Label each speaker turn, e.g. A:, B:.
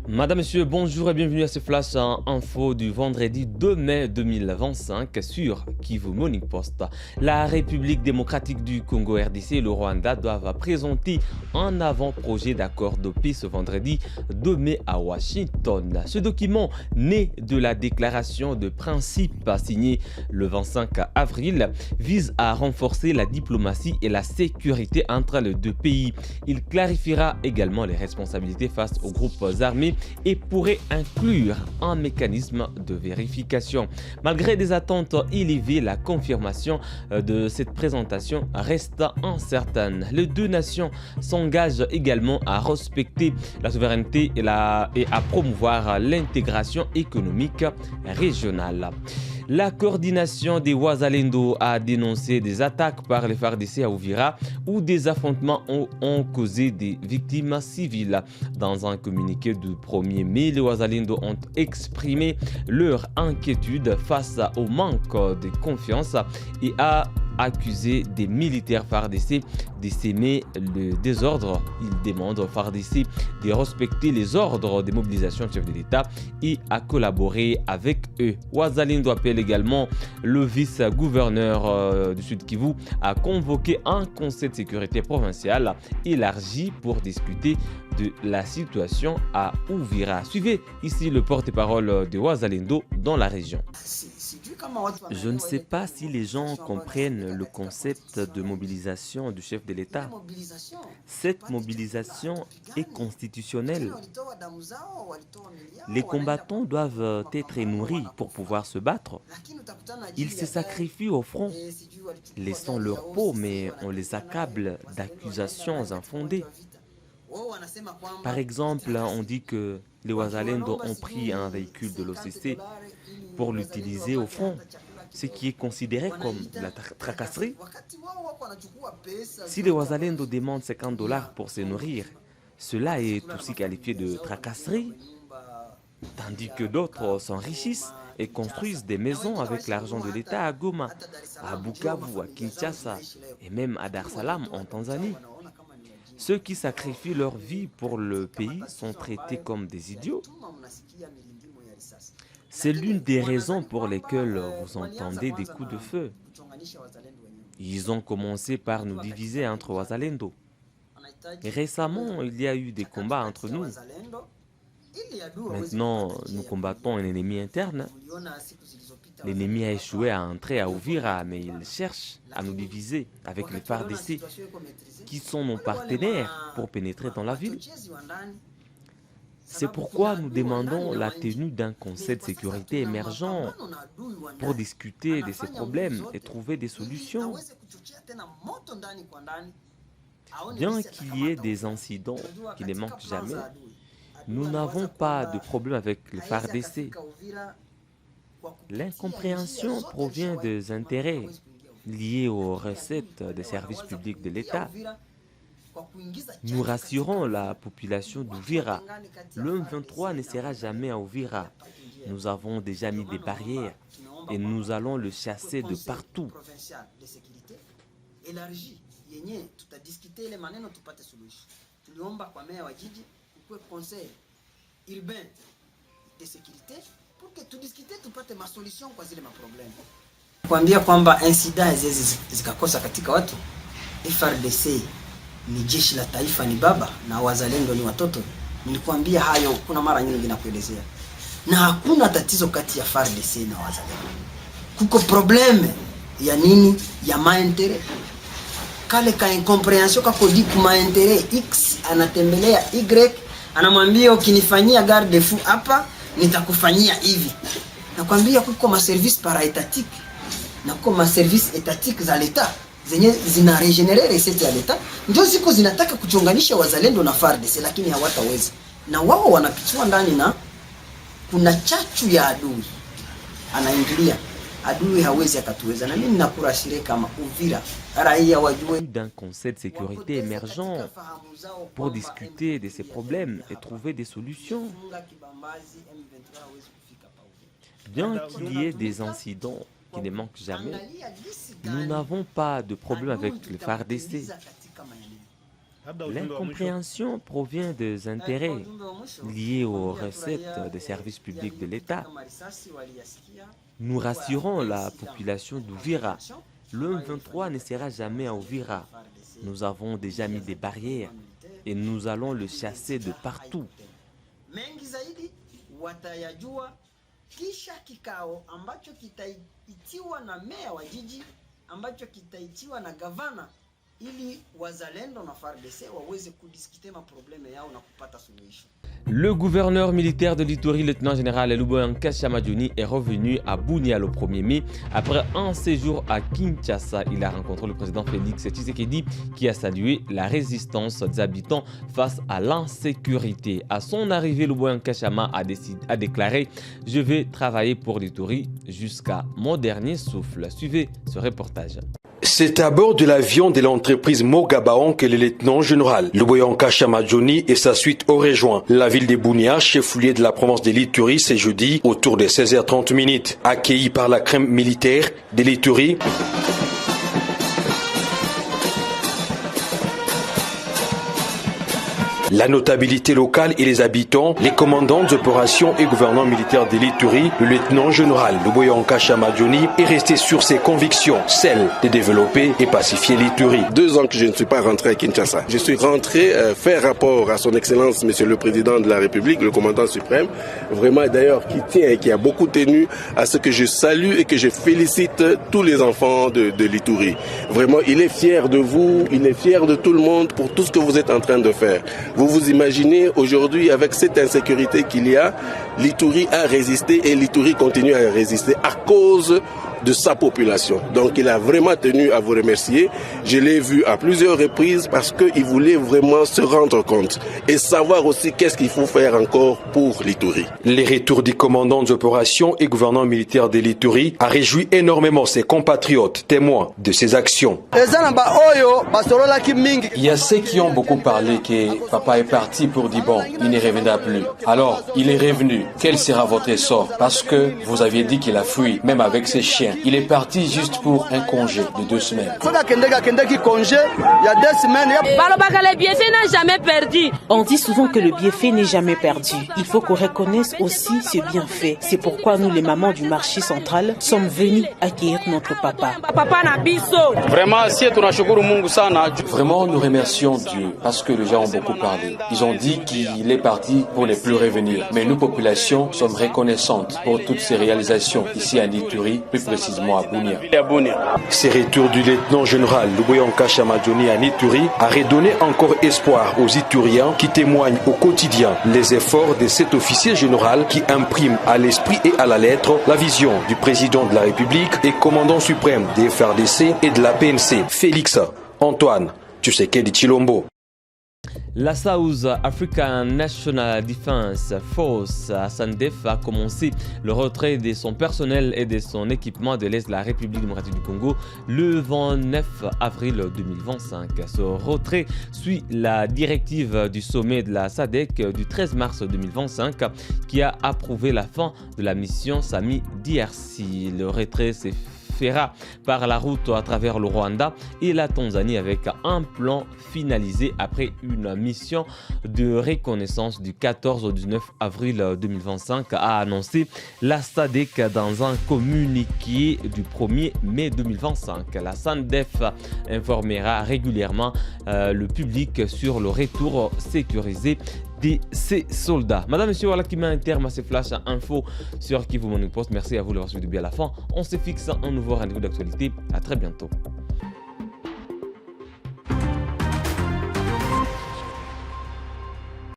A: Madame, Monsieur, bonjour et bienvenue à ce flash info du vendredi 2 mai 2025 sur Kivu Morning Post. La République démocratique du Congo RDC et le Rwanda doivent présenter un avant-projet d'accord de paix ce vendredi 2 mai à Washington. Ce document, né de la déclaration de principe signée le 25 avril, vise à renforcer la diplomatie et la sécurité entre les deux pays. Il clarifiera également les responsabilités face aux groupes armés et pourrait inclure un mécanisme de vérification. Malgré des attentes élevées, la confirmation de cette présentation reste incertaine. Les deux nations s'engagent également à respecter la souveraineté et à promouvoir l'intégration économique régionale. La coordination des Wazalendo a dénoncé des attaques par les FARDC à Uvira où des affrontements ont causé des victimes civiles. Dans un communiqué du 1er mai, les Wazalendo ont exprimé leur inquiétude face au manque de confiance et a accusé des militaires FARDC de s'aimer le désordre. Ils demandent aux FARDC de respecter les ordres de mobilisation du chef de l'État et à collaborer avec eux. Wazalendo appelle également le vice-gouverneur du Sud Kivu à convoquer un conseil de sécurité provincial élargi pour discuter de la situation à Uvira. Suivez ici le porte-parole de Wazalendo dans la région.
B: Je ne sais pas si les gens comprennent le concept de mobilisation du chef de l'État. Cette mobilisation est constitutionnelle. Les combattants doivent être nourris pour pouvoir se battre. Ils se sacrifient au front, laissant leur peau, mais on les accable d'accusations infondées. Par exemple, on dit que les Wazalendo ont pris un véhicule de l'OCC pour l'utiliser au front, ce qui est considéré comme de la tracasserie. Si les Wazalendo demandent $50 pour se nourrir, cela est aussi qualifié de tracasserie, tandis que d'autres s'enrichissent et construisent des maisons avec l'argent de l'État à Goma, à Bukavu, à Kinshasa et même à Dar es Salaam en Tanzanie. Ceux qui sacrifient leur vie pour le pays sont traités comme des idiots. C'est l'une des raisons pour lesquelles vous entendez des coups de feu. Ils ont commencé par nous diviser entre Wazalendo. Récemment, il y a eu des combats entre nous. Maintenant, nous combattons un ennemi interne. L'ennemi a échoué à entrer à Uvira, mais il cherche à nous diviser avec les FARDC, qui sont nos partenaires pour pénétrer dans la ville. C'est pourquoi nous demandons la tenue d'un conseil de sécurité émergent pour discuter de ces problèmes et trouver des solutions. Bien qu'il y ait des incidents qui ne manquent jamais, nous n'avons pas de problème avec le FARDC. L'incompréhension provient des intérêts liés aux recettes des services publics de l'État. Nous rassurons la population d'Uvira. Le M23 ne sera jamais à Uvira. Nous avons déjà mis des barrières et nous allons le chasser de partout.
C: Kuambia kwamba insida hizi zikakosa katika watu. FARDC ni jeshi la taifa, ni baba, na wazalendo ni watoto. Nilikwambia hayo kuna mara nyingi nakuelezea. Na hakuna tatizo kati ya FARDC na wazalendo. Kuko probleme ya nini? Ya maentere. Kale ka incomprehension kako di ku maentere. X anatembelea Y, anamwambia ukinifanyia garde fou hapa nitakufanyia hivi. Nakwambia kuko ma service paraétatique na kuko ma service étatique za l'État zenye zina regenere recette ya l'État, ndio ziko zinataka kuchonganisha wazalendo na FARDC, lakini hawataweza. Na wao wanapitiwa ndani na kuna chachu ya adui anaingilia. Adui hawezi akatuweza, na mimi nakurashire kama Uvira raia wajue
B: d'un conseil de sécurité émergent pour discuter de ces problèmes et trouver des solutions. Bien qu'il y ait des incidents qui ne manquent jamais, nous n'avons pas de problème avec le FARDC. L'incompréhension provient des intérêts liés aux recettes des services publics de l'État. Nous rassurons la population d'Uvira. Le M23 ne sera jamais à Uvira. Nous avons déjà mis des barrières et nous allons le chasser de partout.
A: Le gouverneur militaire de l'Ituri, lieutenant-général Luboyanka Chamadjoni, est revenu à Bunia le 1er mai. Après un séjour à Kinshasa, il a rencontré le président Félix Tshisekedi qui a salué la résistance des habitants face à l'insécurité. À son arrivée, Luboyanka Chama a déclaré « Je vais travailler pour l'Ituri jusqu'à mon dernier souffle ». Suivez ce reportage.
D: C'est à bord de l'avion de l'entreprise Mogabaon que le lieutenant-général Luboyanka Chamadjoni et sa suite ont rejoint la ville de Bunia, chef-lieu de la province de l'Ituri, ce jeudi autour de 16h30. Accueilli par la crème militaire de l'Ituri, la notabilité locale et les habitants, les commandants d'opérations et gouvernants militaires de l'Ituri, le lieutenant-général Luboyanka Chamadjoni est resté sur ses convictions, celles de développer et pacifier l'Ituri.
E: 2 ans que je ne suis pas rentré à Kinshasa. Je suis rentré faire rapport à son excellence, monsieur le président de la République, le commandant suprême, vraiment d'ailleurs qui tient et qui a beaucoup tenu à ce que je salue et que je félicite tous les enfants de l'Ituri. Vraiment, il est fier de vous, il est fier de tout le monde pour tout ce que vous êtes en train de faire. Vous vous imaginez aujourd'hui avec cette insécurité qu'il y a, l'Ituri a résisté et l'Ituri continue à résister à cause de sa population. Donc il a vraiment tenu à vous remercier. Je l'ai vu à plusieurs reprises parce qu'il voulait vraiment se rendre compte et savoir aussi qu'est-ce qu'il faut faire encore pour l'Ituri.
D: Les retours des commandants d'opérations et gouvernants militaires de l'Ituri a réjoui énormément ses compatriotes, témoins de ses actions. Il y a ceux qui ont beaucoup parlé que papa est parti pour dire bon, il ne reviendra plus. Alors, il est revenu. Quel sera votre sort? Parce que vous aviez dit qu'il a fui, même avec ses chiens. Il est parti juste pour un congé de 2 semaines.
F: Le bienfait n'a jamais perdu. On dit souvent que le bienfait n'est jamais perdu. Il faut qu'on reconnaisse aussi ce bienfait. C'est pourquoi nous, les mamans du marché central, sommes venus accueillir notre papa.
D: Vraiment, nous remercions Dieu parce que les gens ont beaucoup parlé. Ils ont dit qu'il est parti pour ne plus revenir. Mais nous, populations, sommes reconnaissantes pour toutes ces réalisations ici à Ituri, plus précisément à Bunia. Ces retours du lieutenant-général Luboyanka Chamadjoni à Ituri a redonné encore espoir aux Ituriens qui témoignent au quotidien les efforts de cet officier général qui imprime à l'esprit et à la lettre la vision du président de la République et commandant suprême des FARDC et de la PNC, Félix Antoine Tshisekedi Tshilombo.
A: La South African National Defense Force, SANDF, a commencé le retrait de son personnel et de son équipement de l'Est de la République démocratique du Congo le 29 avril 2025. Ce retrait suit la directive du sommet de la SADC du 13 mars 2025 qui a approuvé la fin de la mission Sami DRC. Le retrait s'est fera par la route à travers le Rwanda et la Tanzanie avec un plan finalisé après une mission de reconnaissance du 14 au 19 avril 2025, a annoncé la SADC dans un communiqué du 1er mai 2025. La SANDF informera régulièrement le public sur le retour sécurisé de ces soldats. Madame, Monsieur, voilà qui met un terme à ces flashs info sur Kivu Morning Post. Merci à vous d'avoir suivi depuis à la fin. On se fixe un nouveau rendez-vous d'actualité. À très bientôt.